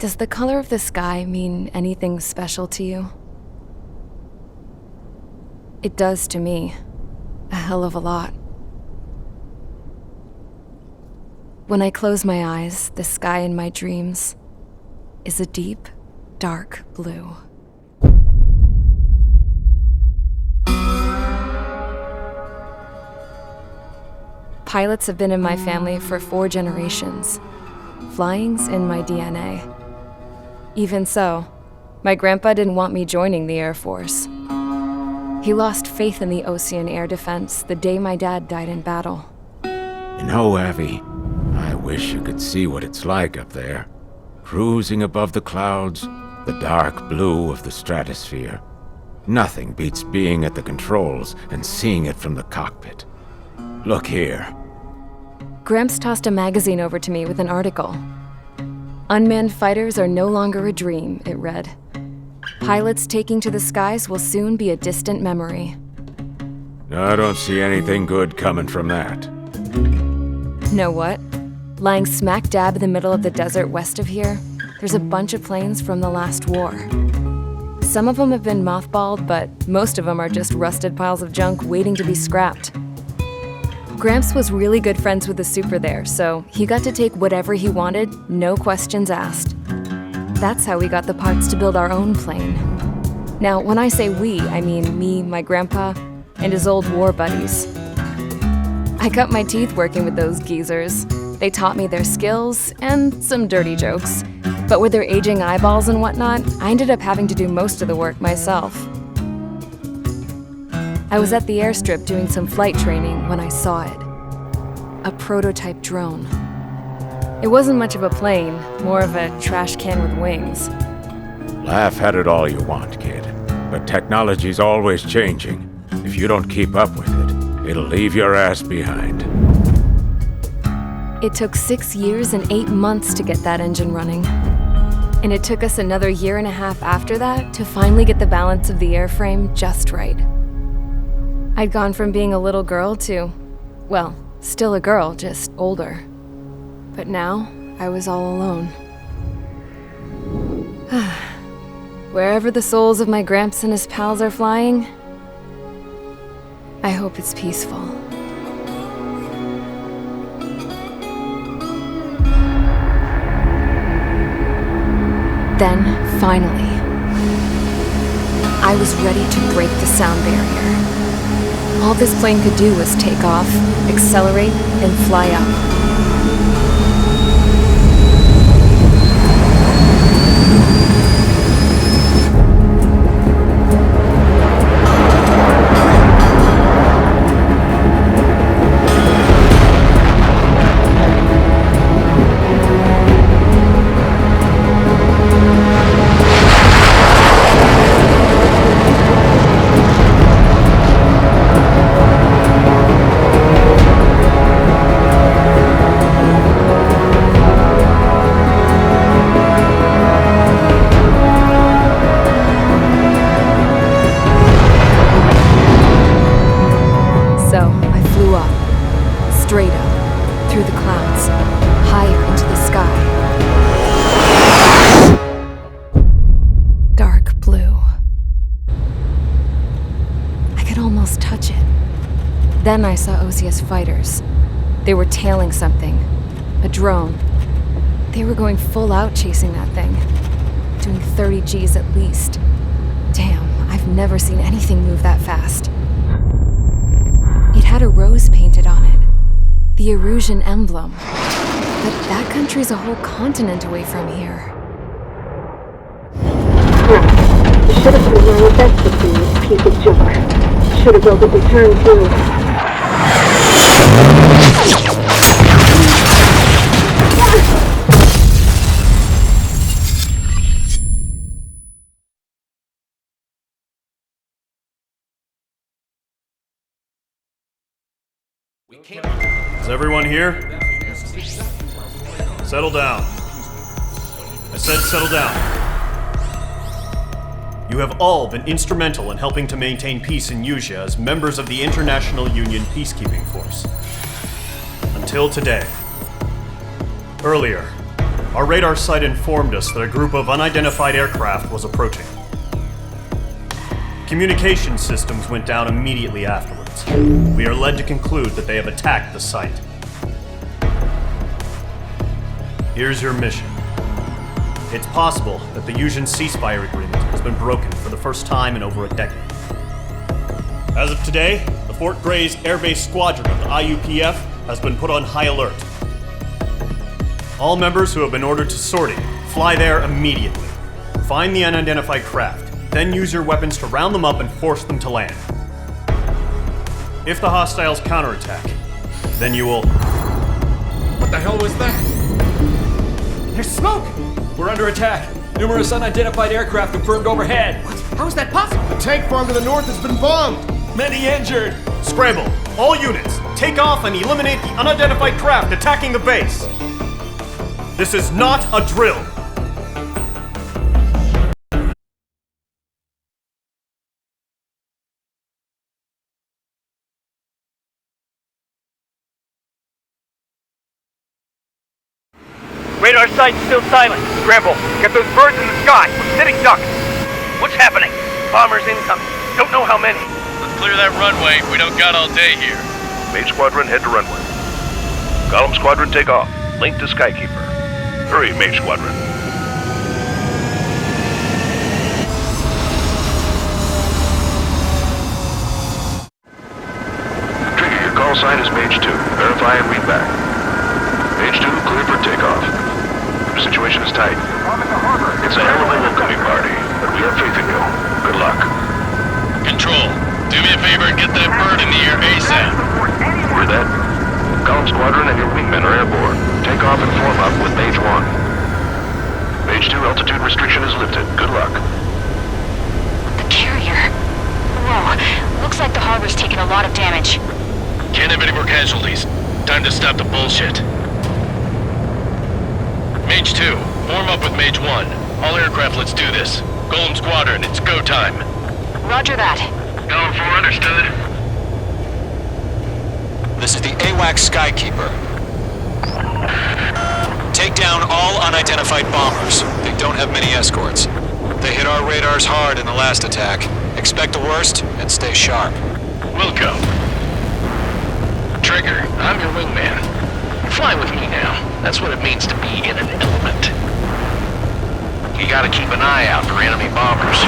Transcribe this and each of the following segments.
Does the color of the sky mean anything special to you? It does to me. A hell of a lot. When I close my eyes, the sky in my dreams is a deep, dark blue. Pilots have been in my family for 4 generations. Flying's in my DNA. Even so, my grandpa didn't want me joining the Air Force. He lost faith in the Ocean Air Defense the day my dad died in battle. You know, Abby, I wish you could see what it's like up there. Cruising above the clouds, the dark blue of the stratosphere. Nothing beats being at the controls and seeing it from the cockpit. Look here. Gramps tossed a magazine over to me with an article. Unmanned fighters are no longer a dream, it read. Pilots taking to the skies will soon be a distant memory. I don't see anything good coming from that. Know what? Lying smack dab in the middle of the desert west of here, there's a bunch of planes from the last war. Some of them have been mothballed, but most of them are just rusted piles of junk waiting to be scrapped. Gramps was really good friends with the super there, so he got to take whatever he wanted, no questions asked. That's how we got the parts to build our own plane. Now, when I say we, I mean me, my grandpa, and his old war buddies. I cut my teeth working with those geezers. They taught me their skills and some dirty jokes. But with their aging eyeballs and whatnot, I ended up having to do most of the work myself. I was at the airstrip doing some flight training when I saw it. A prototype drone. It wasn't much of a plane, more of a trash can with wings. Laugh at it all you want, kid. But technology's always changing. If you don't keep up with it, it'll leave your ass behind. It took 6 years and 8 months to get that engine running. And it took us another 1.5 years after that to finally get the balance of the airframe just right. I'd gone from being a little girl to, well, still a girl, just older. But now, I was all alone. Wherever the souls of my Gramps and his pals are flying, I hope it's peaceful. Then, finally, I was ready to break the sound barrier. All this plane could do was take off, accelerate, and fly up. Straight up, through the clouds, higher into the sky. Dark blue. I could almost touch it. Then I saw Osia's fighters. They were tailing something. A drone. They were going full out chasing that thing. Doing 30 Gs at least. Damn, I've never seen anything move that fast. It had a rose painted on it. The Erusian emblem. But that country's a whole continent away from here. Crap. You should have been wearing a vest with you, piece of junk. Should have built a return too. Is everyone here? Settle down. I said settle down. You have all been instrumental in helping to maintain peace in Usha as members of the International Union Peacekeeping Force. Until today. Earlier, Our radar site informed us that a group of unidentified aircraft was approaching. Communication systems went down immediately afterwards. We are led to conclude that they have attacked the site. Here's your mission. It's possible that the Yuuzhan ceasefire agreement has been broken for the first time in over a decade. As of today, the Fort Grays Air Base Squadron of the IUPF has been put on high alert. All members who have been ordered to sortie, fly there immediately. Find the unidentified craft, then use your weapons to round them up and force them to land. If the hostiles counterattack, then you will... What the hell was that? There's smoke! We're under attack. Numerous unidentified aircraft confirmed overhead. What? How is that possible? The tank farm to the north has been bombed! Many injured. Scramble! All units, take off and eliminate the unidentified craft attacking the base! This is not a drill! Radar site's still silent. Scramble. Get those birds in the sky. We're sitting ducks. What's happening? Bombers incoming. Don't know how many. Let's clear that runway. We don't got all day here. Mage Squadron, head to runway. Column Squadron, take off. Link to Skykeeper. Hurry, Mage Squadron. Trigger, your call sign is Mage 2. Verify and read back. Mage 2, clear for takeoff. The situation is tight. It's a hell of a welcoming party, but we have faith in you. Good luck. Control, do me a favor and get that bird in the air ASAP. Hear that? Column Squadron and your wingmen are airborne. Take off and form up with Mage 1. Mage 2, altitude restriction is lifted. Good luck. The carrier. Whoa, looks like the harbor's taken a lot of damage. Can't have any more casualties. Time to stop the bullshit. Mage 2, form up with Mage 1. All aircraft, let's do this. Golem Squadron, it's go time. Roger that. Going for understood. This is the AWACS Skykeeper. Take down all unidentified bombers. They don't have many escorts. They hit our radars hard in the last attack. Expect the worst and stay sharp. We'll go. Trigger, I'm your wingman. Fly with me now. That's what it means to be in an element. You gotta keep an eye out for enemy bombers.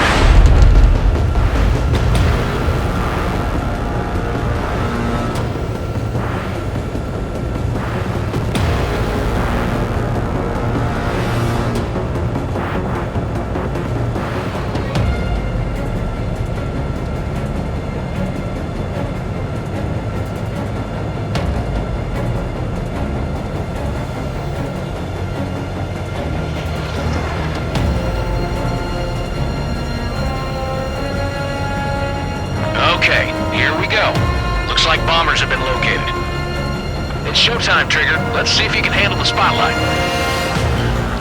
Okay, here we go. Looks like bombers have been located. It's showtime, Trigger. Let's see if you can handle the spotlight.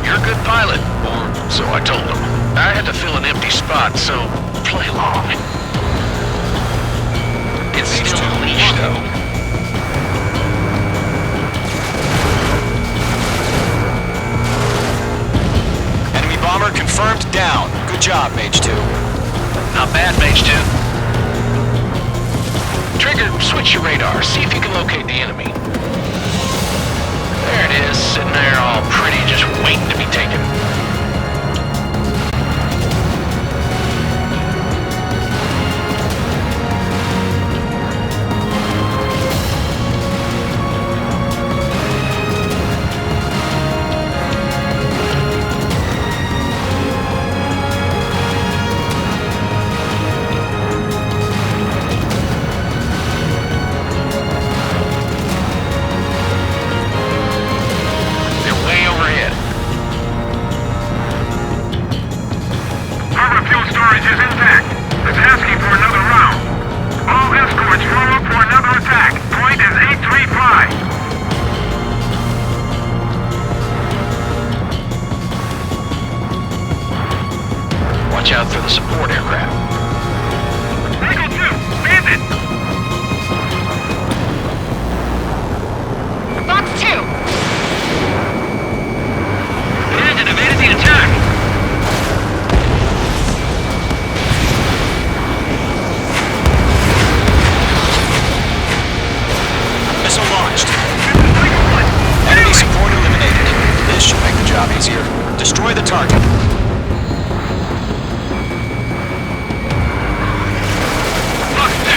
You're a good pilot, or so I told them. I had to fill an empty spot, so play along. It's still a leash, though. Enemy bomber confirmed down. Good job, Mage 2. Not bad, Mage 2. Trigger, switch your radar. See if you can locate the enemy. There it is, sitting there all pretty, just waiting to be taken. Watch out for the support aircraft. Eagle 2, bandit! Box 2! Destroy the target. Fox 2!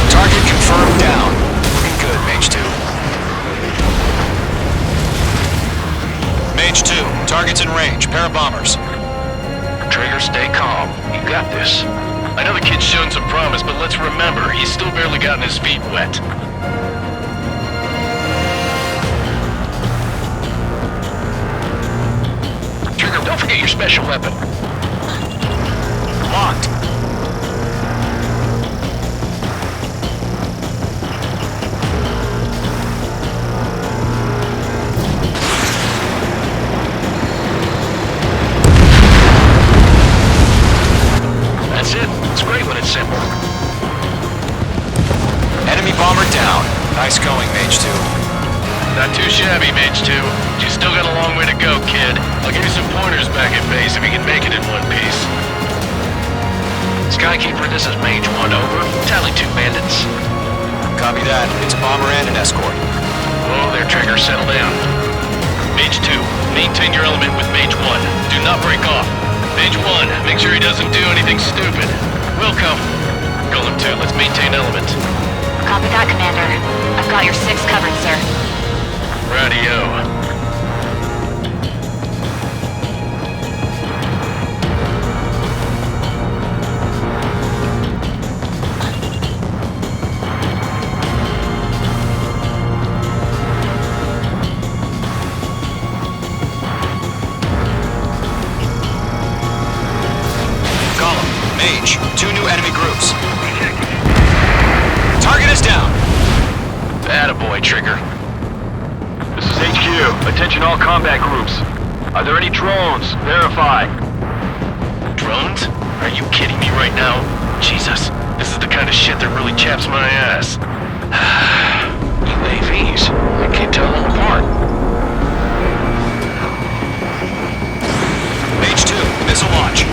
Target confirmed down. Looking good, Mage 2. Mage 2, target's in range. Pair of bombers. Trigger, stay calm. You got this. I know the kid's shown some promise, but let's remember, he's still barely gotten his feet wet. Trigger, don't forget your special weapon. Locked. That's it. It's great when it's simple. Enemy bomber down. Nice going, Mage 2. Not too shabby, Mage 2. You still got a long way to go, kid. I'll give you some pointers back at base if you can make it in one piece. Skykeeper, this is Mage 1, over. Tally 2 bandits. Copy that. It's a bomber and an escort. Whoa there, Trigger. Settle down. Mage 2, maintain your element with Mage 1. Do not break off. Mage 1, make sure he doesn't do anything stupid. We'll come. Golem 2, let's maintain element. Copy that, Commander. I've got your 6 covered, sir. Radio. Mage, 2 new enemy groups. Target is down. Attaboy, Trigger. This is HQ. Attention all combat groups. Are there any drones? Verify. Drones? Are you kidding me right now? Jesus, this is the kind of shit that really chaps my ass. UAVs. I can't tell them apart. Mage 2, missile launch.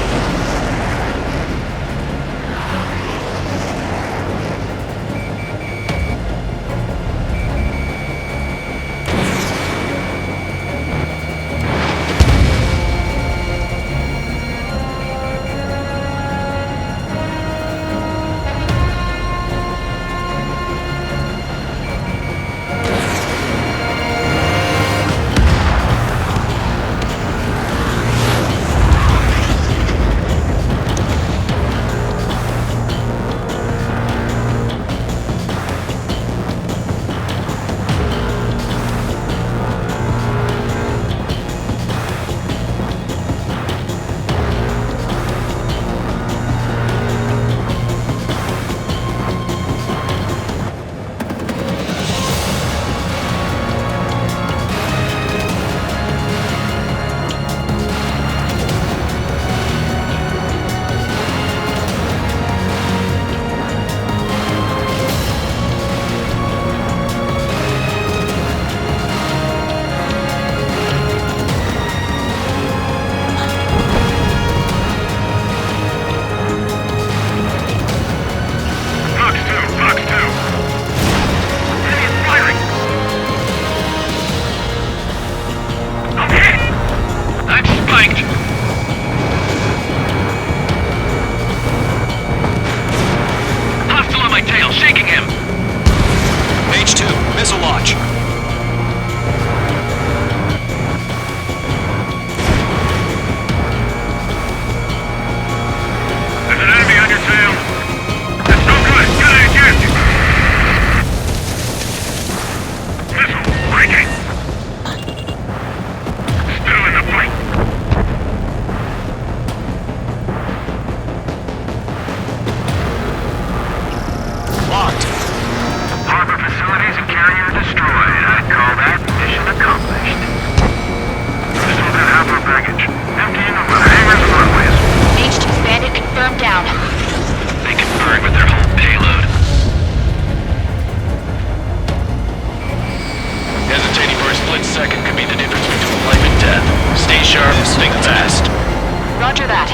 Roger that.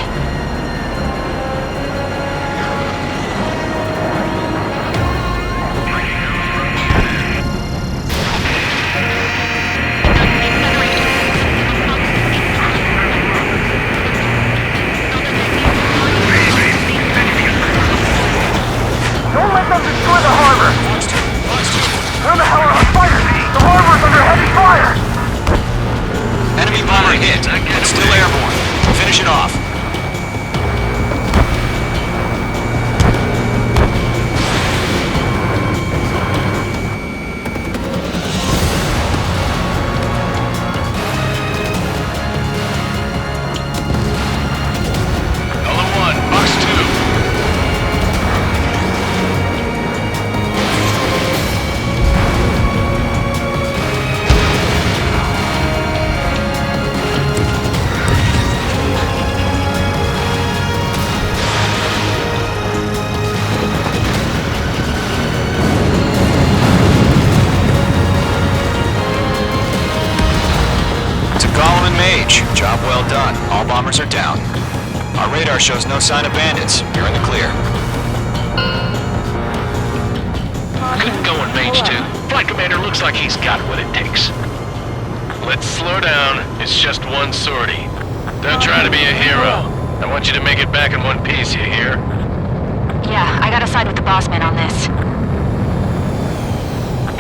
bomber hit, but still airborne. Finish it off. Job well done. All bombers are down. Our radar shows no sign of bandits. You're in the clear. Good going, Mage 2. Flight Commander looks like he's got what it takes. Let's slow down. It's just one sortie. Don't try to be a hero. I want you to make it back in one piece, you hear? Yeah, I gotta side with the boss man on this.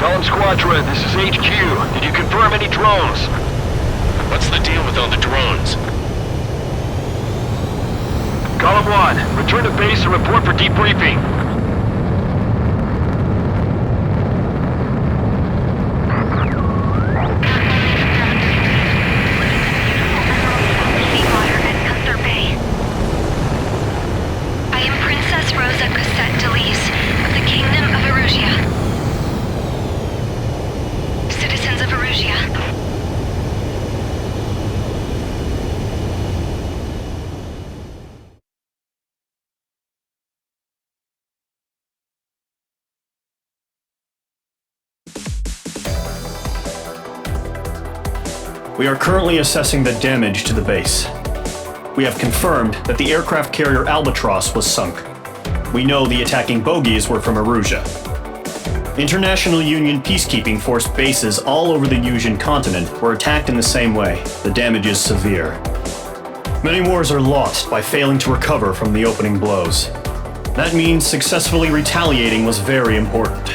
Column Squadron, this is HQ. Did you confirm any drones? What's the deal with all the drones? Column 1, return to base and report for debriefing. I am Princess Rosa Cosette Delise of the Kingdom of Erusia. Citizens of Erusia. We are currently assessing the damage to the base. We have confirmed that the aircraft carrier Albatross was sunk. We know the attacking bogies were from Erusia. International Union peacekeeping force bases all over the Yusian continent were attacked in the same way. The damage is severe. Many wars are lost by failing to recover from the opening blows. That means successfully retaliating was very important.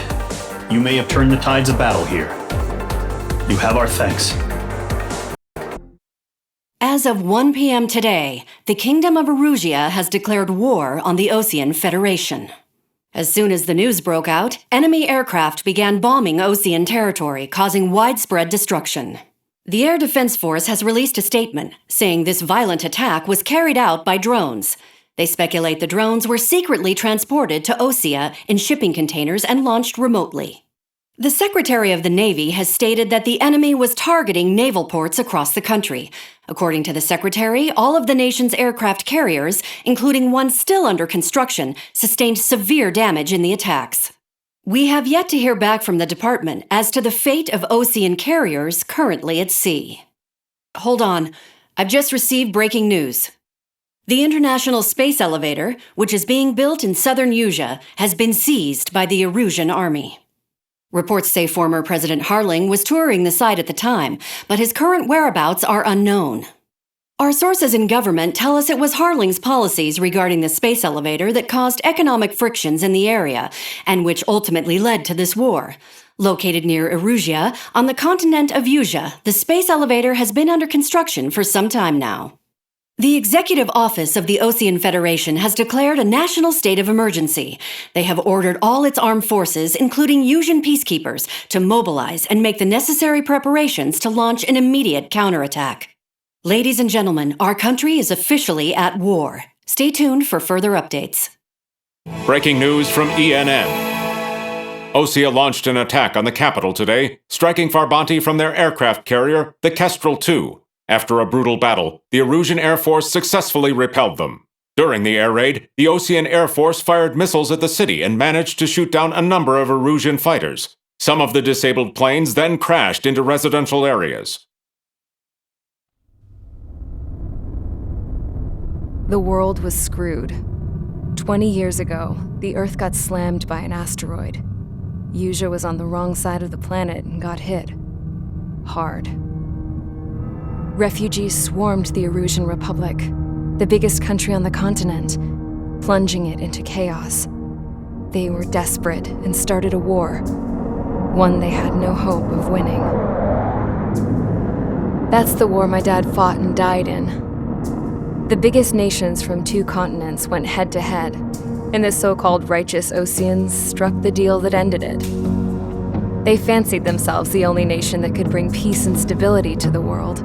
You may have turned the tides of battle here. You have our thanks. As of 1 p.m. today, the Kingdom of Erusia has declared war on the Osean Federation. As soon as the news broke out, enemy aircraft began bombing Osean territory, causing widespread destruction. The Air Defense Force has released a statement saying this violent attack was carried out by drones. They speculate the drones were secretly transported to Osea in shipping containers and launched remotely. The Secretary of the Navy has stated that the enemy was targeting naval ports across the country. According to the Secretary, all of the nation's aircraft carriers, including one still under construction, sustained severe damage in the attacks. We have yet to hear back from the department as to the fate of Osean carriers currently at sea. Hold on, I've just received breaking news. The International Space Elevator, which is being built in southern Yusia, has been seized by the Erusian army. Reports say former President Harling was touring the site at the time, but his current whereabouts are unknown. Our sources in government tell us it was Harling's policies regarding the space elevator that caused economic frictions in the area, and which ultimately led to this war. Located near Erusia, on the continent of Yusia, the space elevator has been under construction for some time now. The Executive Office of the Osean Federation has declared a national state of emergency. They have ordered all its armed forces, including Yusian peacekeepers, to mobilize and make the necessary preparations to launch an immediate counterattack. Ladies and gentlemen, our country is officially at war. Stay tuned for further updates. Breaking news from ENN. Osea launched an attack on the capital today, striking Farbanti from their aircraft carrier, the Kestrel II. After a brutal battle, the Erusian Air Force successfully repelled them. During the air raid, the Osean Air Force fired missiles at the city and managed to shoot down a number of Erusian fighters. Some of the disabled planes then crashed into residential areas. The world was screwed. 20 years ago, the Earth got slammed by an asteroid. Yusia was on the wrong side of the planet and got hit. Hard. Refugees swarmed the Erusian Republic, the biggest country on the continent, plunging it into chaos. They were desperate and started a war, one they had no hope of winning. That's the war my dad fought and died in. The biggest nations from 2 continents went head to head, and the so-called righteous Oseans struck the deal that ended it. They fancied themselves the only nation that could bring peace and stability to the world.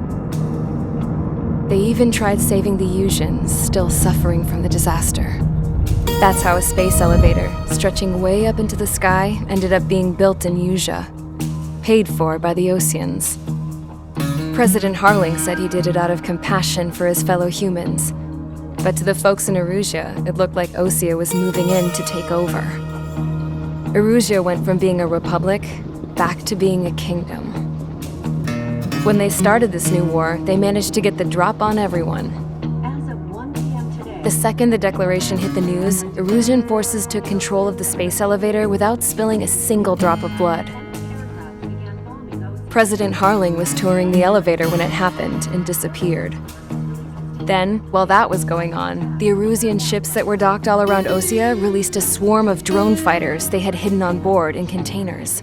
They even tried saving the Usians, still suffering from the disaster. That's how a space elevator, stretching way up into the sky, ended up being built in Usha, paid for by the Oseans. President Harling said he did it out of compassion for his fellow humans, but to the folks in Erusia, it looked like Osea was moving in to take over. Erusia went from being a republic back to being a kingdom. When they started this new war, they managed to get the drop on everyone. As of 1 p.m. today, The second the declaration hit the news, Erusian forces took control of the space elevator without spilling a single drop of blood. President Harling was touring the elevator when it happened and disappeared. Then, while that was going on, the Erusian ships that were docked all around Osea released a swarm of drone fighters they had hidden on board in containers.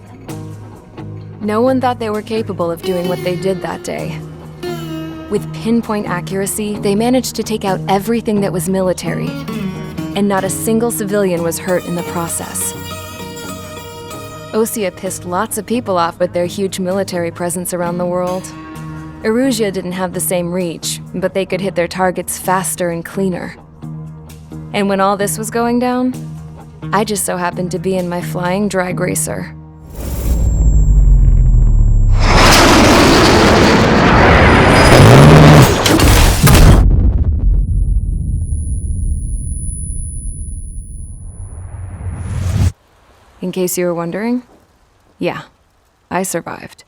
No one thought they were capable of doing what they did that day. With pinpoint accuracy, they managed to take out everything that was military, and not a single civilian was hurt in the process. Osea pissed lots of people off with their huge military presence around the world. Erusia didn't have the same reach, but they could hit their targets faster and cleaner. And when all this was going down, I just so happened to be in my flying drag racer. In case you were wondering, yeah, I survived.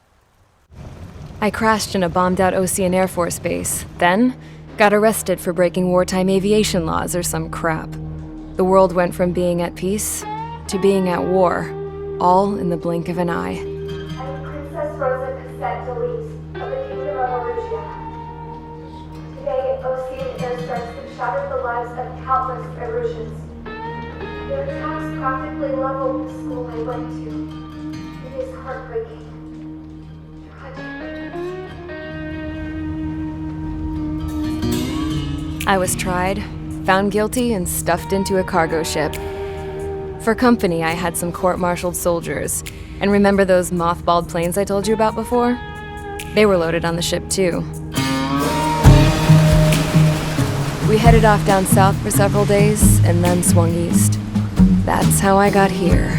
I crashed in a bombed-out Osean Air Force base, then got arrested for breaking wartime aviation laws or some crap. The world went from being at peace to being at war, all in the blink of an eye. I'm Princess Rosa Cassette Delise of the Kingdom of Erusia. Today, Osean airstrikes have shattered the lives of countless Erusians. Their attacks practically leveled the school I went to. It is heartbreaking. I was tried, found guilty, and stuffed into a cargo ship. For company, I had some court-martialed soldiers. And remember those mothballed planes I told you about before? They were loaded on the ship too. We headed off down south for several days, and then swung east. That's how I got here.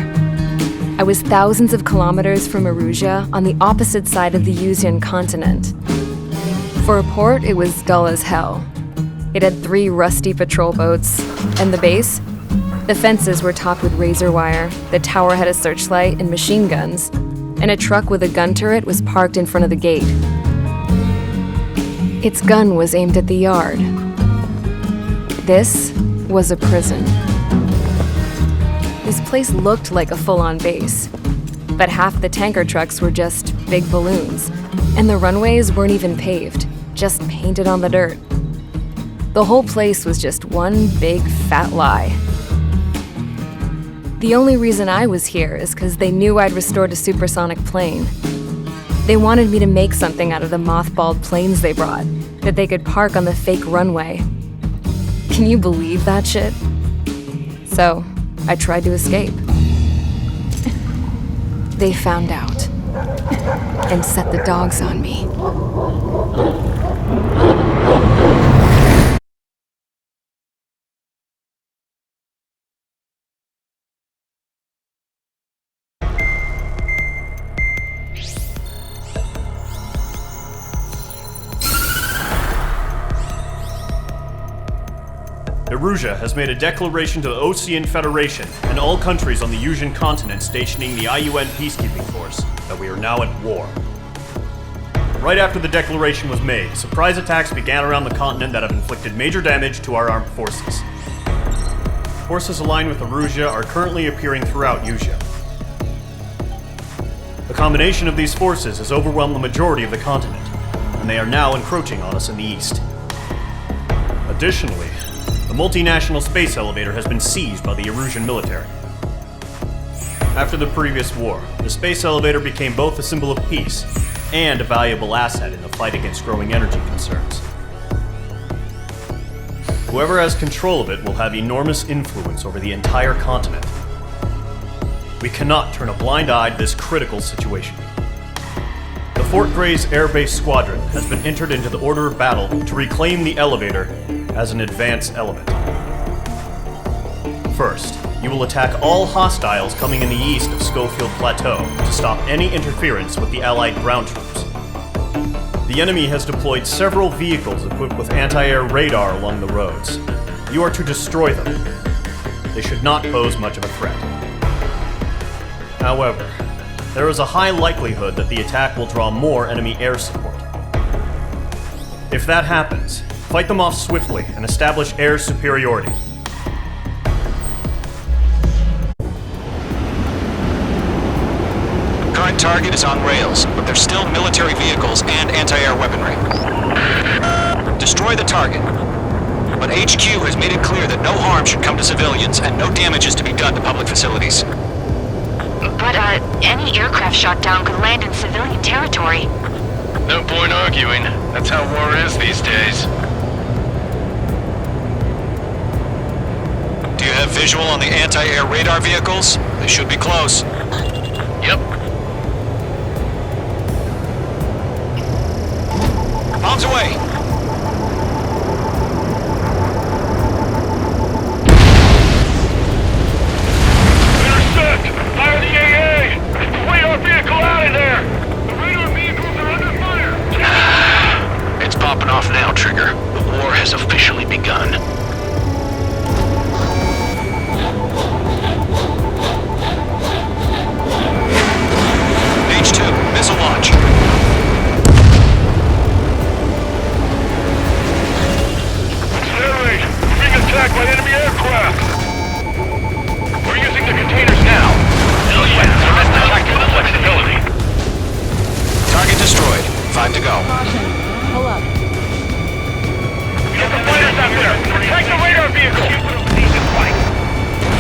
I was thousands of kilometers from Erusia, on the opposite side of the Usian continent. For a port, it was dull as hell. It had 3 rusty patrol boats, and the base? The fences were topped with razor wire, the tower had a searchlight and machine guns, and a truck with a gun turret was parked in front of the gate. Its gun was aimed at the yard. This was a prison. This place looked like a full-on base, but half the tanker trucks were just big balloons, and the runways weren't even paved, just painted on the dirt. The whole place was just one big fat lie. The only reason I was here is because they knew I'd restored a supersonic plane. They wanted me to make something out of the mothballed planes they brought, that they could park on the fake runway. Can you believe that shit? So, I tried to escape. They found out and set the dogs on me. Erusia has made a declaration to the Osean Federation and all countries on the Usian continent stationing the IUN peacekeeping force that we are now at war. Right after the declaration was made, surprise attacks began around the continent that have inflicted major damage to our armed forces. Forces aligned with Erusia are currently appearing throughout Usia. The combination of these forces has overwhelmed the majority of the continent, and they are now encroaching on us in the east. Additionally, the multinational space elevator has been seized by the Erusian military. After the previous war, the space elevator became both a symbol of peace and a valuable asset in the fight against growing energy concerns. Whoever has control of it will have enormous influence over the entire continent. We cannot turn a blind eye to this critical situation. The Fort Gray's Air Base Squadron has been entered into the order of battle to reclaim the elevator as an advance element. First, you will attack all hostiles coming in the east of Schofield Plateau to stop any interference with the Allied ground troops. The enemy has deployed several vehicles equipped with anti-air radar along the roads. You are to destroy them. They should not pose much of a threat. However, there is a high likelihood that the attack will draw more enemy air support. If that happens, fight them off swiftly and establish air superiority. Current target is on rails, but there's still military vehicles and anti-air weaponry. Destroy the target. But HQ has made it clear that no harm should come to civilians and no damage is to be done to public facilities. But, any aircraft shot down could land in civilian territory. No point arguing. That's how war is these days. Do you have visual on the anti-air radar vehicles? They should be close. Yep. Bombs away! Intercept! Fire the AA! Get the radar vehicle out of there! The radar vehicles are under fire! It's popping off now, Trigger. The war has officially begun. H2, missile launch. Accelerate! We're being attacked by enemy aircraft! We're using the containers now. Hell yeah! So that's the tactical flexibility. Target destroyed. 5 to go. Pull up. Get the fighters out there! Protect the radar vehicle!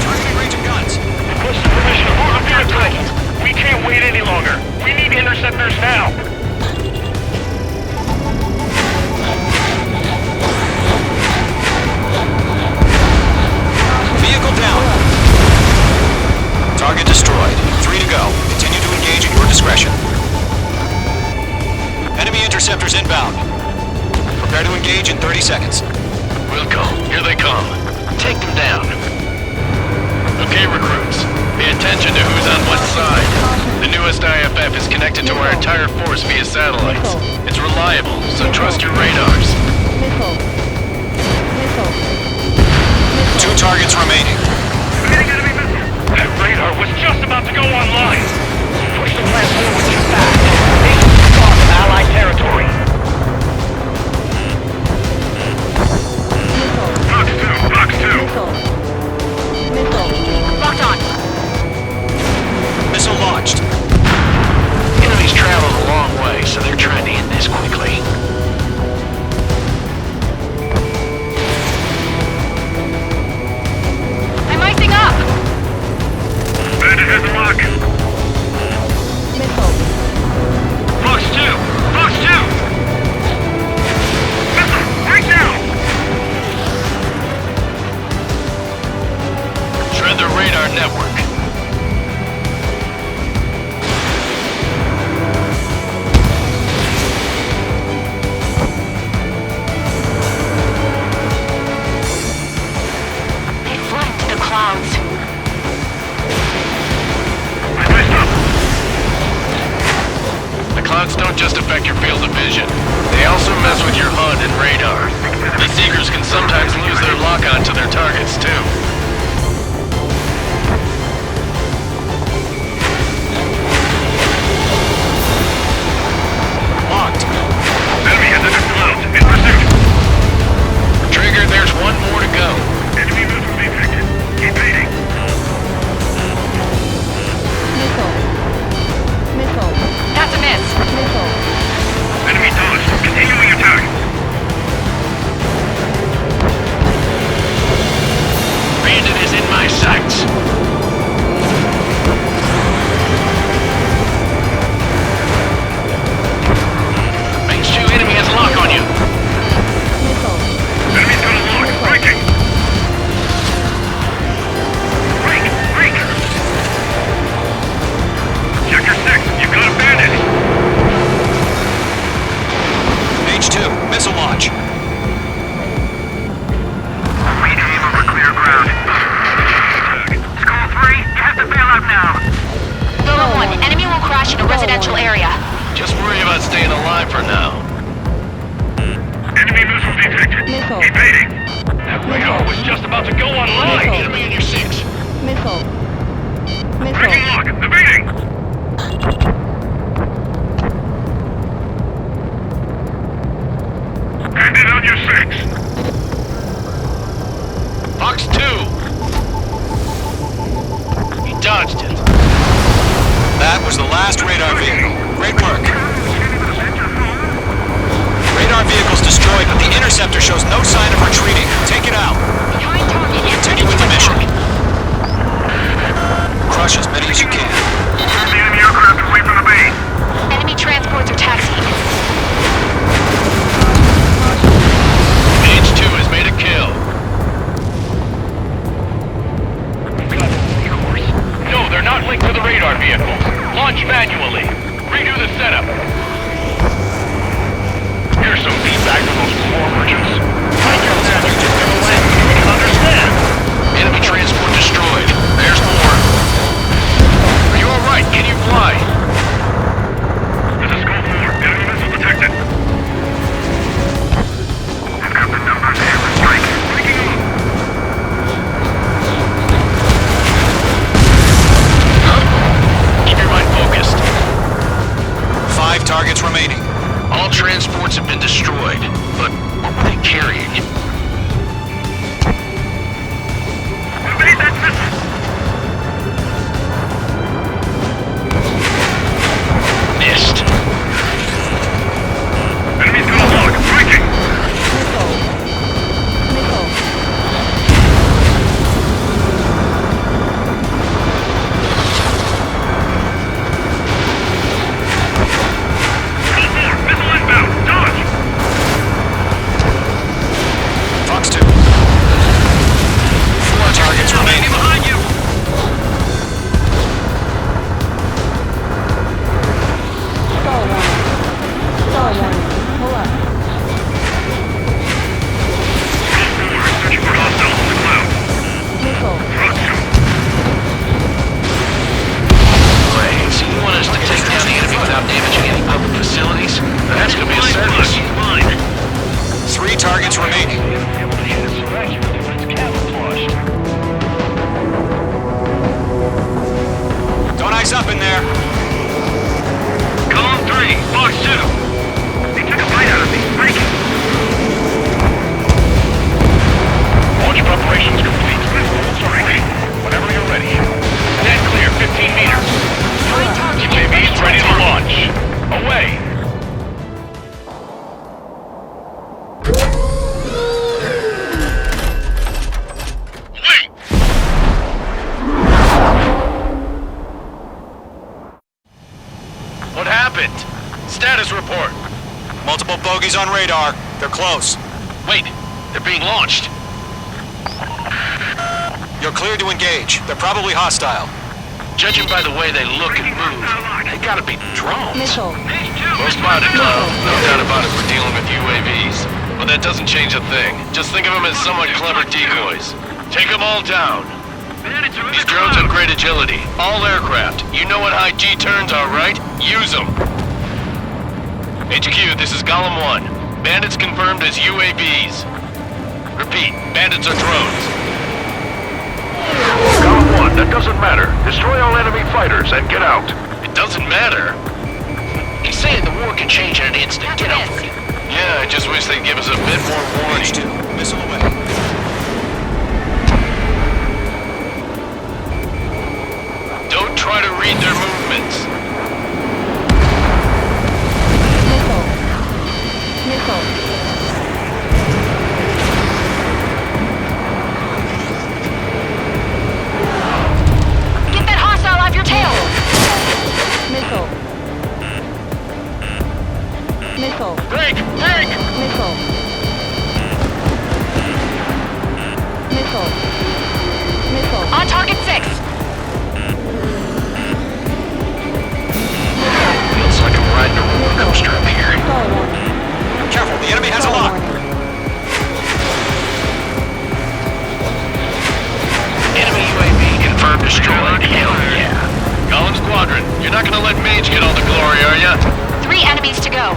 Targeting range of guns. Request permission to move the vehicle! We can't wait any longer! We need interceptors now! Vehicle down. Target destroyed. 3 to go. Continue to engage at your discretion. Enemy interceptors inbound. Prepare to engage in 30 seconds. Wilco, here they come. Take them down. Okay, recruits. Pay attention to who's on what side. The newest IFF is connected to our entire force via satellites. It's reliable, so trust your radars. 2 targets remaining. That radar was just about to go online. Push the plan forward too fast. Cross Allied territory. Box 2. Locked on. Missile launched. Enemies traveled a long way, so they're trying to end this quickly. I'm icing up. Bandit has a lock. Box 2! Box 2! Missile! Right now! Shred the radar network. They flew into the clouds. The clouds don't just affect your field of vision. They also mess with your HUD and radar. The Seekers can sometimes lose their lock-on to their targets, too. Locked. Enemy has entered clouds. In pursuit. Trigger, there's one more to go. Enemy missile detected. Keep leading. That's a miss. Enemy dodged. Continuing attack. Evading! That radar was just about to go online! Enemy in your 6. Breaking lock! Evading! Bandit on your 6! Fox 2! He dodged it. That was the last radar vehicle. Great work. Radar vehicle's destroyed, but the interceptor shows no sign of retreating. Take it out. Behind target. Continue with the mission. Crush as many as you can. The enemy aircraft away from the base! Enemy transports are taxiing. H2 has made a kill. No, they're not linked to the radar vehicles. Launch manually. Redo the setup. Here's some feedback from those poor merchants. I guess that you just never went. You can understand. Enemy transport destroyed. There's more. Are you alright? Can you fly? This is Skull 4. Enemy missile detected. I've got the numbers here for strike. Breaking up. Keep your mind focused. 5 targets remaining. All transports have been destroyed, but what were they carrying? Evade that missile! Missed. Enemy's gonna lock. Breaking! Missile inbound! Dodge! Fox 2. 4 targets remaining. Behind you! Searching for hostiles in the cloud. Wait, so you want us to take down the enemy without damaging any public facilities? That's gonna be a service. 3 targets remaining. Don't ice up in there. Column 3, Fox 2. They took a bite out of me. Breaking. Launch preparations complete. Strike. Whenever you're ready. Stand clear, 15 meters. UAV's ready to launch. Away. Wait! What happened? Status report. Multiple bogies on radar. They're close. Wait, they're being launched. You're cleared to engage. They're probably hostile. Judging by the way they look and move, they gotta be drones. Most spotted, Cloud. No doubt about it, we're dealing with UAVs. But that doesn't change a thing. Just think of them as somewhat clever decoys. Take them all down. These drones have great agility. All aircraft. You know what high G turns are, right? Use them. HQ, this is Golem 1. Bandits confirmed as UAVs. Repeat, bandits are drones. Golem 1, that doesn't matter. Destroy all enemy fighters and get out. It doesn't matter. He's saying the war can change in an instant. Get over it. Yeah, I just wish they'd give us a bit more warning. H2, missile away. Don't try to read their movements. Get that hostile off your tail! Break! Break! On target 6! Feels like I'm riding a roller coaster up here. Careful, the enemy has a lock. Enemy UAV confirmed destroyed. Hell yeah. Golem Squadron, you're not gonna let Mage get all the glory, are ya? 3 enemies to go.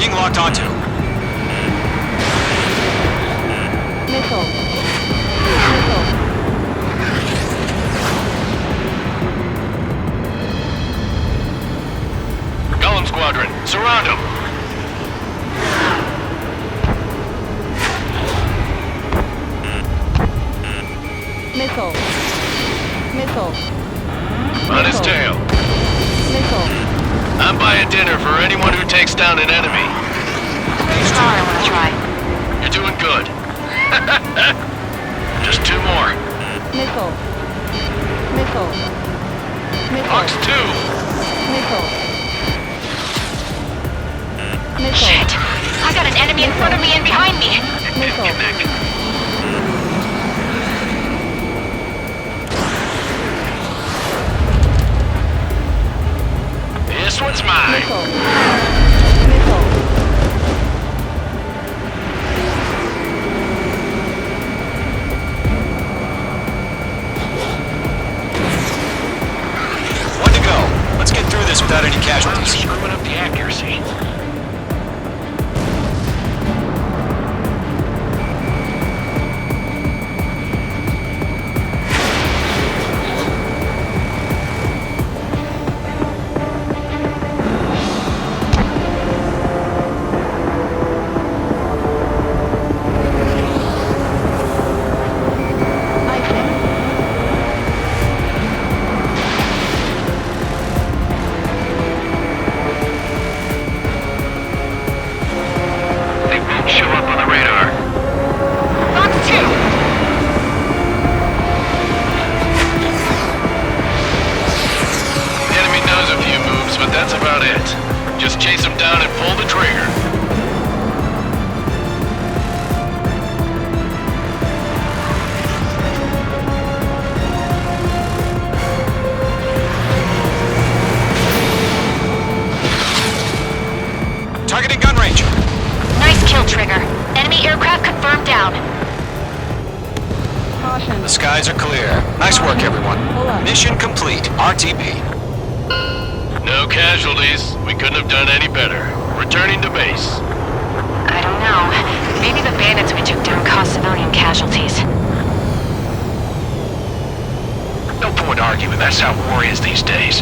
Being locked onto. Missile. Golem Squadron, surround him! Missile. On his tail. Missile. I'm buying dinner for anyone who takes down an enemy. I want to try. You're doing good. Just 2 more. Missile. Hawks 2. Shit! I got an enemy in front of me and behind me! This one's mine. One to go. Let's get through this without any casualties. Screwing up the accuracy. They won't show up on the radar. Fox 2! The enemy knows a few moves, but that's about it. Just chase them down and pull the trigger. Targeting gun range. Nice kill, Trigger. Enemy aircraft confirmed down. The skies are clear. Nice work, everyone. Mission complete. RTB. No casualties. We couldn't have done any better. Returning to base. I don't know. Maybe the bandits we took down caused civilian casualties. No point arguing. That's how war is these days.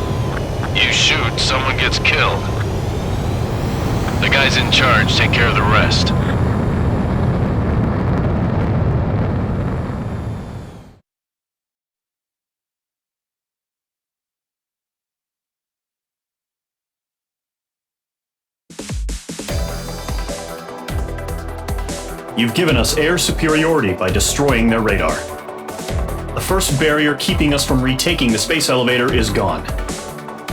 You shoot, someone gets killed. The guys in charge take care of the rest. You've given us air superiority by destroying their radar. The first barrier keeping us from retaking the space elevator is gone.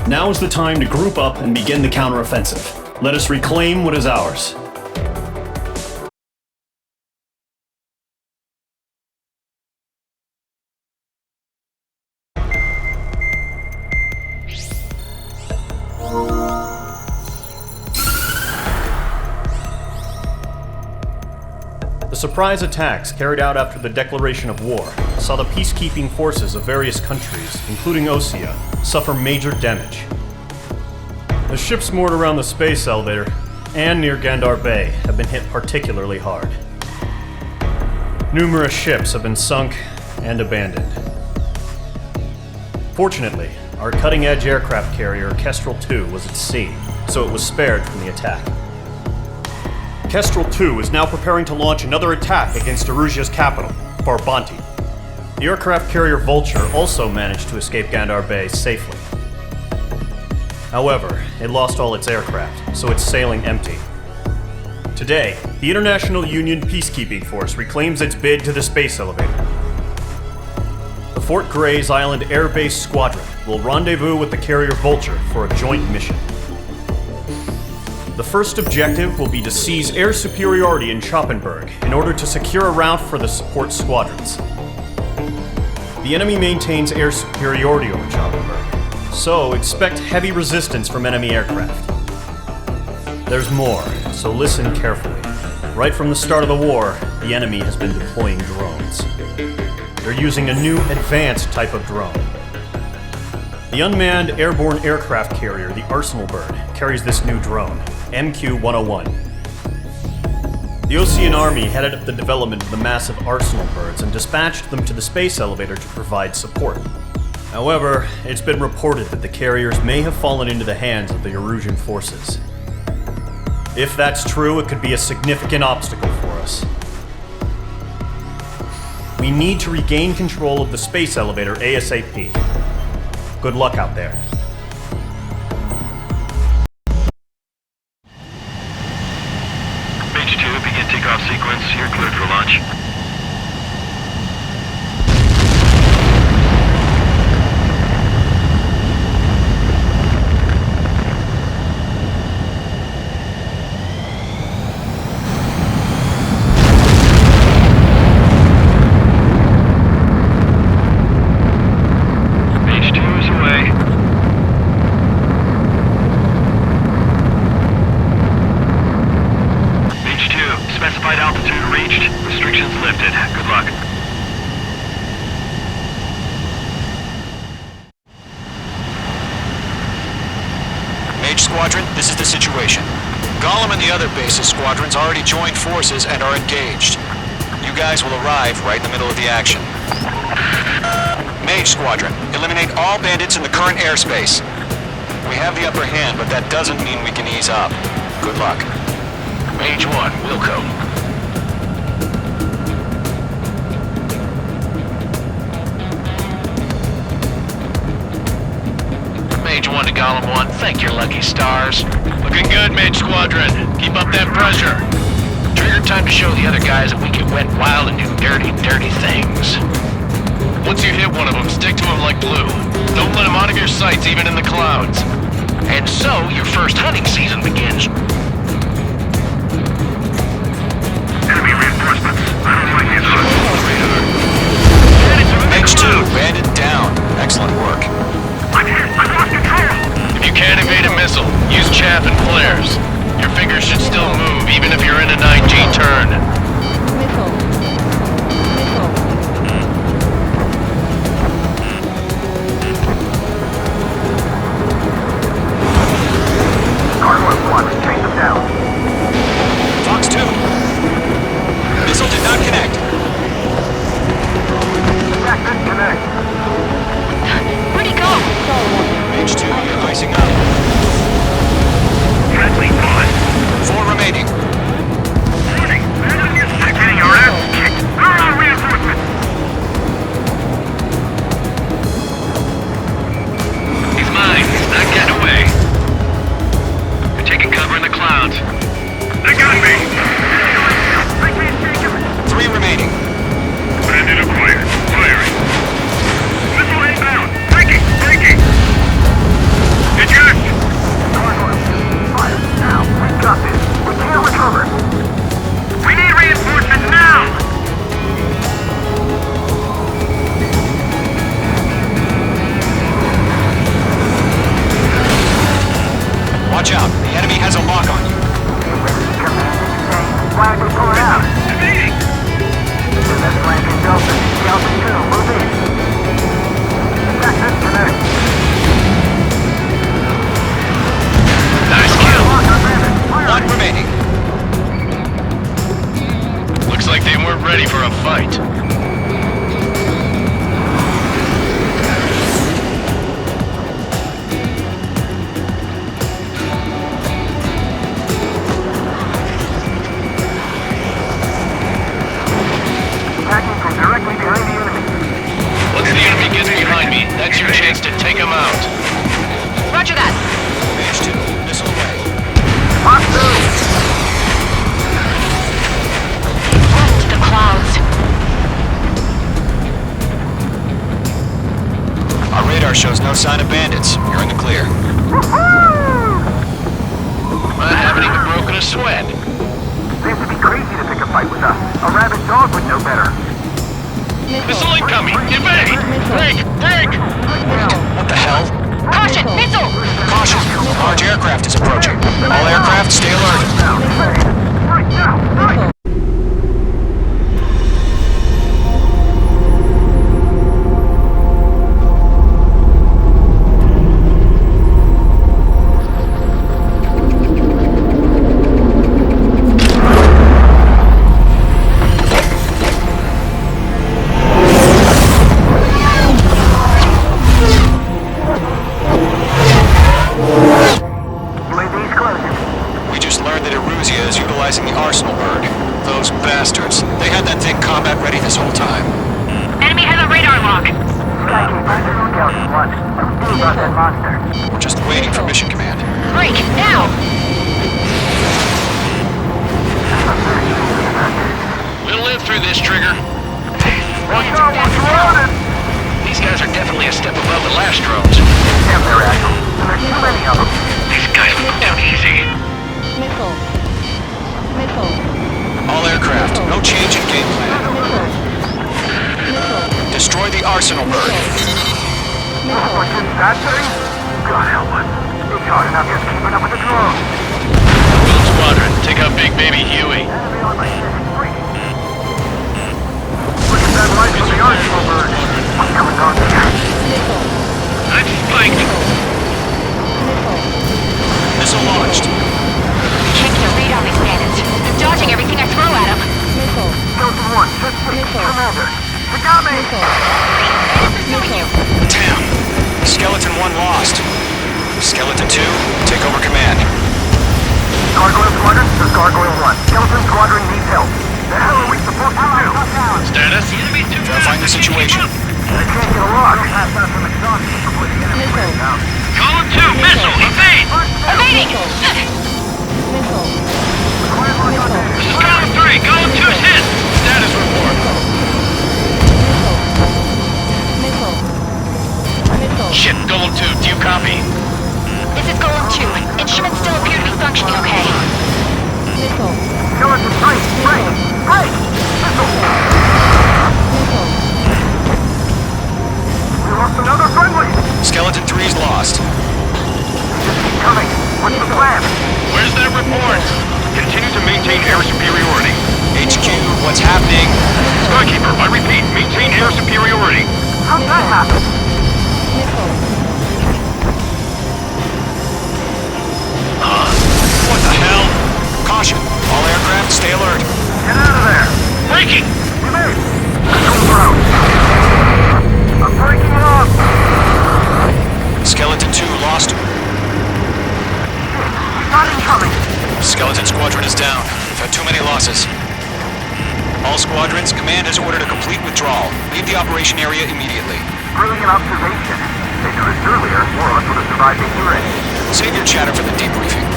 Now is the time to group up and begin the counteroffensive. Let us reclaim what is ours. The surprise attacks carried out after the declaration of war saw the peacekeeping forces of various countries, including Osea, suffer major damage. The ships moored around the space elevator and near Gandar Bay have been hit particularly hard. Numerous ships have been sunk and abandoned. Fortunately, our cutting-edge aircraft carrier Kestrel 2 was at sea, so it was spared from the attack. Kestrel 2 is now preparing to launch another attack against Erusia's capital, Farbanti. The aircraft carrier Vulture also managed to escape Gandar Bay safely. However, it lost all its aircraft, so it's sailing empty. Today, the International Union Peacekeeping Force reclaims its bid to the space elevator. The Fort Gray's Island Air Base Squadron will rendezvous with the carrier Vulture for a joint mission. The first objective will be to seize air superiority in Schoppenberg in order to secure a route for the support squadrons. The enemy maintains air superiority over Schoppenberg, so expect heavy resistance from enemy aircraft. There's more, so listen carefully. Right from the start of the war, the enemy has been deploying drones. They're using a new advanced type of drone. The unmanned airborne aircraft carrier, the Arsenal Bird, carries this new drone. MQ-101. The Osean Army headed up the development of the massive arsenal birds and dispatched them to the space elevator to provide support. However, it's been reported that the carriers may have fallen into the hands of the Erusian forces. If that's true, it could be a significant obstacle for us. We need to regain control of the space elevator ASAP. Good luck out there. Page 2, begin takeoff sequence. You're cleared for launch. Page 2 is away. Page 2, specified altitude reached. Restrictions lifted. Good luck. Mage Squadron, this is the situation. Gollum and the other bases squadrons already joined forces and are engaged. You guys will arrive right in the middle of the action. Mage Squadron, eliminate all bandits in the current airspace. We have the upper hand, but that doesn't mean we can ease up. Good luck. Mage 1, Wilco. Mage 1 to Golem 1, thank your lucky stars. Looking good, Mage Squadron. Keep up that pressure. Trigger time to show the other guys that we can wet wild and do dirty, dirty things. Once you hit one of them, stick to him like glue. Don't let him out of your sights, even in the clouds. And so, your first hunting season begins. Enemy reinforcements. I don't like these. Mage 2, bandit down. Excellent work. I'm hit. I've lost control. If you can't evade a missile, use chaff and flares. Your fingers should still move, even if you're in a 9G turn. Guard 1-1, chase them down. Fox 2. Missile did not connect. Back disconnect. Where'd he go? Mage 2, you're icing up. Friendly on. 4 remaining. Warning. They're getting your ass kicked. Where are reinforcements? He's mine. He's not getting away. You're taking cover in the clouds. They got me. I can't take him. 3 remaining. Bandit acquired. Firing. Missile inbound. Breaking. Eject. Fire. Now. We got this. We can't recover. We need reinforcements now. Watch out. The enemy has a lock on you. Why are they pulling out? Evading. That's flanking Delta. Delta 2, move in. Attack disconnect. Nice kill. 1 remaining. Looks like they weren't ready for a fight. Attacking from directly behind the enemy. Once the enemy gets behind me, that's your chance to take him out. Roger that. Mage 2, missile away. Hot move. Into the clouds. Our radar shows no sign of bandits. You're in the clear. I haven't even broken a sweat. Seems to be crazy to pick a fight with us. A rabid dog would know better. Missile incoming! Evade! Break! What the hell? Caution! Missile! Caution! Large aircraft is approaching. All aircraft, stay alert. Right now! Right! crash drones. Damn, they're agile. And there's too many of them. These guys will go down easy. Missile. Missile. All aircraft, no change in game plan. Missile. Destroy the arsenal bird. What's in that thing? God help us. It's hard enough just keeping up with the drone. Gold Squadron, take out Big Baby Huey. Enemy on my ship is freaking. Look at that light from the arsenal bird. What's coming on here? I'm spiked. Missile launched. Can't get a read on these bandits. I'm dodging everything I throw at them. Missile. Delta 1, ship Commander. We got me! Damn. Skeleton 1 lost. Skeleton 2, take over command. Gargoyle Squadron, this is Gargoyle 1. Skeleton Squadron needs help. The hell are we supposed to do? Status? Verifying the situation. I can't get a lock. Pass out some exhaust before the enemy breaks down. Column 2, missile, evade! Evading! Missile. This is Column 3, Column 2's hit! Status report. Missile. Missile. Shit, Golem 2, do you copy? This is Golem 2. Instruments still appear to be functioning okay. Missile. Skeleton 3, break! Break! Missile! Missile. We lost another friendly! Skeleton 3's lost. Just keep coming. What's the plan? Where's that report? Continue to maintain air superiority. HQ, what's happening? Skykeeper, I repeat, maintain air superiority. How'd that happen? Missile. What the hell? Caution. All aircraft, stay alert. Get out of there! Breaking! We made! Control ground. I'm breaking it off! Skeleton 2 lost. He's not incoming! Skeleton Squadron is down. We've had too many losses. All squadrons, command has ordered a complete withdrawal. Leave the operation area immediately. Brilliant observation. If they knew this earlier, more of us would have survived the hearing. Save your chatter for the debriefing.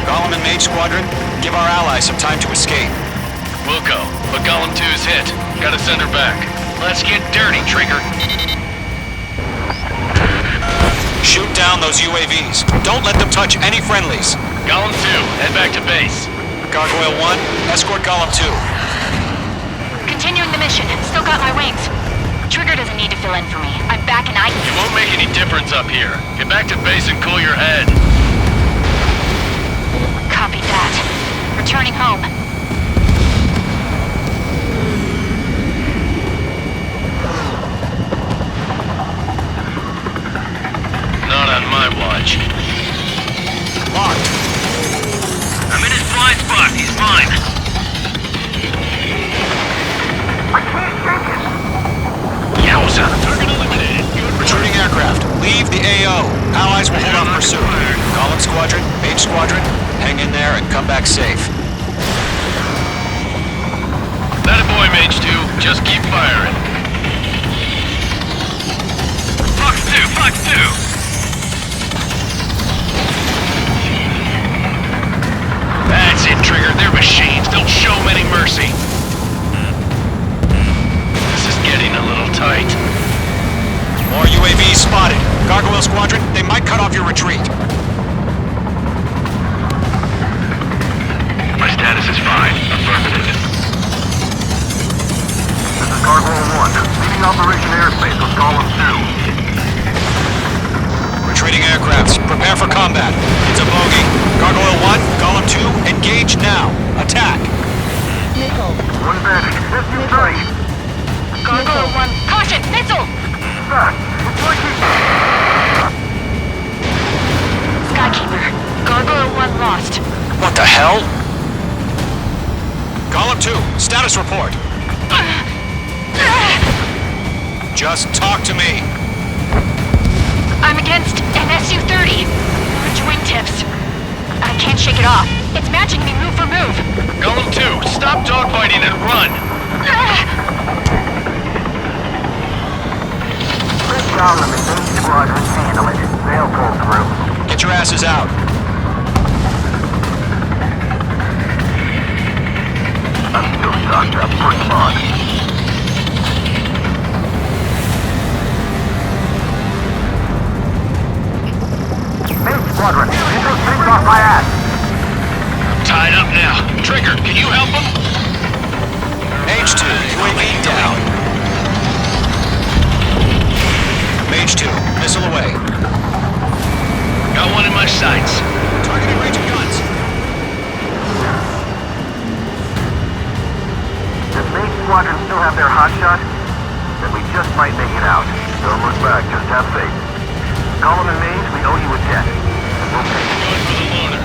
Golem and Mage Squadron, give our allies some time to escape. We'll go, but Golem 2's hit. Gotta send her back. Let's get dirty, Trigger. Shoot down those UAVs. Don't let them touch any friendlies. Golem 2, head back to base. Gargoyle 1, escort Golem 2. Continuing the mission. Still got my wings. Trigger doesn't need to fill in for me. I'm back and It won't make any difference up here. Get back to base and cool your head. Copy that. Returning home. Not on my watch. Locked. I'm in his blind spot. He's mine. I can't shake it! Yowza. Target eliminated. Retreating aircraft, leave the AO. Allies will hold off pursuit. Golem Squadron, Mage Squadron, hang in there and come back safe. That a boy, Mage 2. Just keep firing. Fox 2, Fox 2. That's it, Trigger. They're machines. Don't show them any mercy. This is getting a little tight. More UAVs spotted. Gargoyle Squadron, they might cut off your retreat. My status is fine. Affirmative. This is Gargoyle 1, leading Operation Airspace with Golem 2. Retreating aircrafts, prepare for combat. It's a bogey. Gargoyle 1, Golem 2, engage now. Attack. Missile. One bandit, 53. Gargoyle 1. Caution! Missile! It's like he's... Skykeeper. Gargoyle 1 lost. What the hell? Golem 2, status report. Just talk to me. I'm against an Su-30. Which wingtips? I can't shake it off. It's matching me move for move. Golem 2, stop dogfighting and run. Great job, the main squadron handle it. They'll pull through. Get your asses out. I'm still shocked up. Bring them on. might make it out. Don't look back, just have faith. Colin and Maze, we owe you a debt. And we'll pay you. Going for the loader.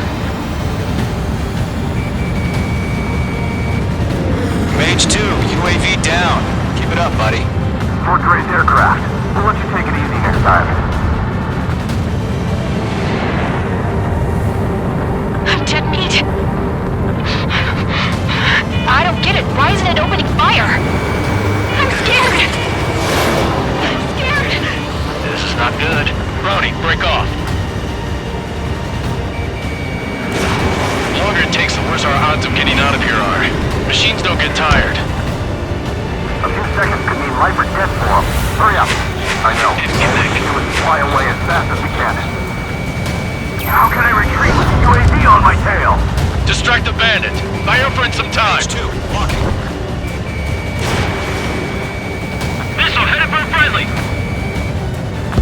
Mage 2, UAV down. Keep it up, buddy. Fort Gray's aircraft. We'll let you take it easy next time. I'm dead meat. I don't get it. Why isn't it opening fire? I'm scared. I'm scared. This is not good. Brownie, break off. The longer it takes, the worse our odds of getting out of here are. Machines don't get tired. A few seconds could mean life or death for them. Hurry up. I know. All we can do is fly away as fast as we can. How can I retreat with the UAV on my tail? Distract the bandit. Buy her friend some time. Mage 2, walking. Missile headed for friendly.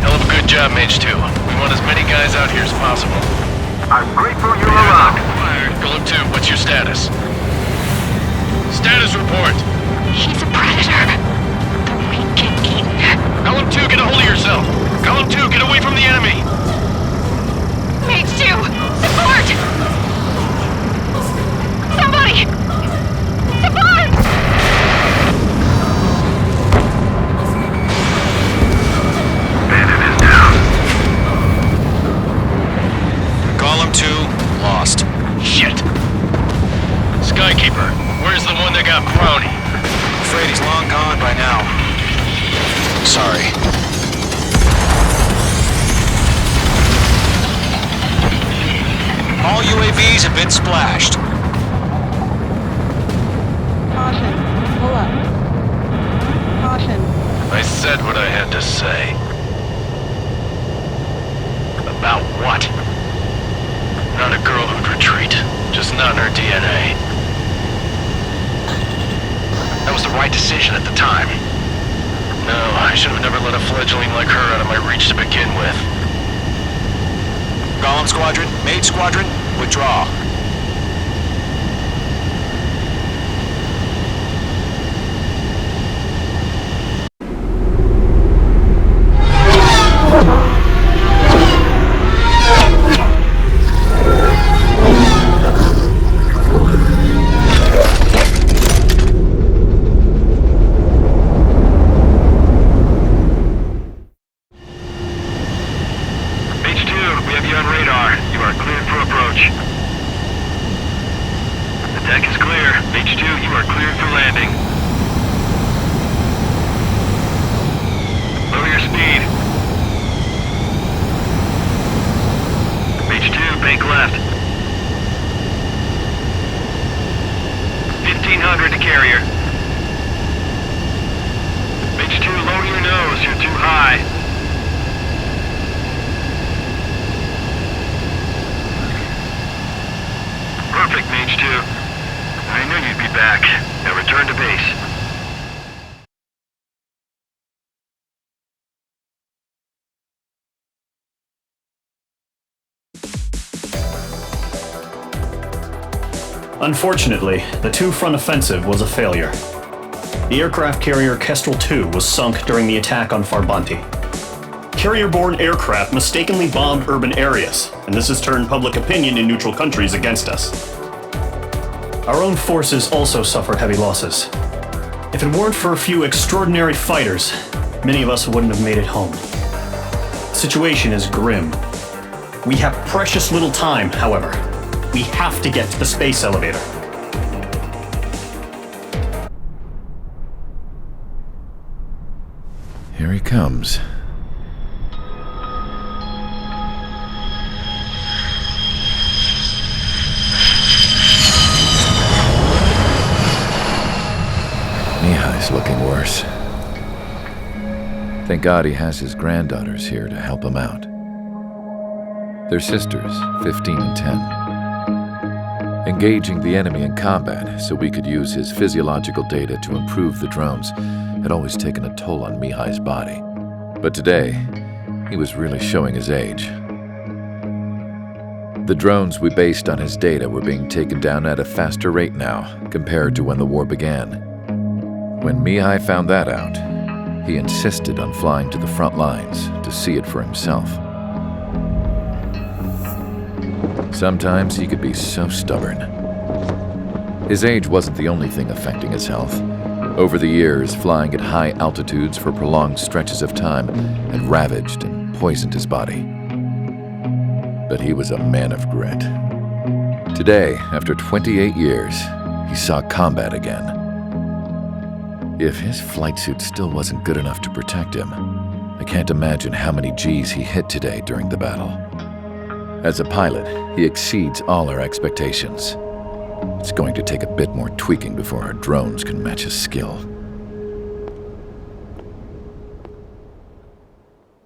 Hell of a good job, Mage 2. We want as many guys out here as possible. I'm grateful you're around. Golem 2, what's your status? Status report. He's a predator. The weak get eaten. Column 2, get a hold of yourself. Column 2, get away from the enemy. Mage 2, support! Somebody! Support! Bandit is down. Column 2, lost. Shit. Skykeeper, where's the one that got Brownie? Afraid he's long gone by now. Sorry. All UAVs have been splashed. Caution. Pull up. Caution. I said what I had to say. About what? Not a girl who'd retreat. Just not in her DNA. That was the right decision at the time. No, I should have never let a fledgling like her out of my reach to begin with. Golem Squadron, Mage Squadron, withdraw. Unfortunately, the two-front offensive was a failure. The aircraft carrier Kestrel II was sunk during the attack on Farbanti. Carrier-borne aircraft mistakenly bombed urban areas, and this has turned public opinion in neutral countries against us. Our own forces also suffered heavy losses. If it weren't for a few extraordinary fighters, many of us wouldn't have made it home. The situation is grim. We have precious little time, however. We have to get to the space elevator. Here he comes. Mihai's looking worse. Thank God he has his granddaughters here to help him out. They're sisters, 15 and 10. Engaging the enemy in combat so we could use his physiological data to improve the drones had always taken a toll on Mihai's body. But today, he was really showing his age. The drones we based on his data were being taken down at a faster rate now compared to when the war began. When Mihai found that out, he insisted on flying to the front lines to see it for himself. Sometimes he could be so stubborn. His age wasn't the only thing affecting his health. Over the years, flying at high altitudes for prolonged stretches of time had ravaged and poisoned his body. But he was a man of grit. Today, after 28 years, he saw combat again. If his flight suit still wasn't good enough to protect him, I can't imagine how many G's he hit today during the battle. As a pilot, he exceeds all our expectations. It's going to take a bit more tweaking before our drones can match his skill.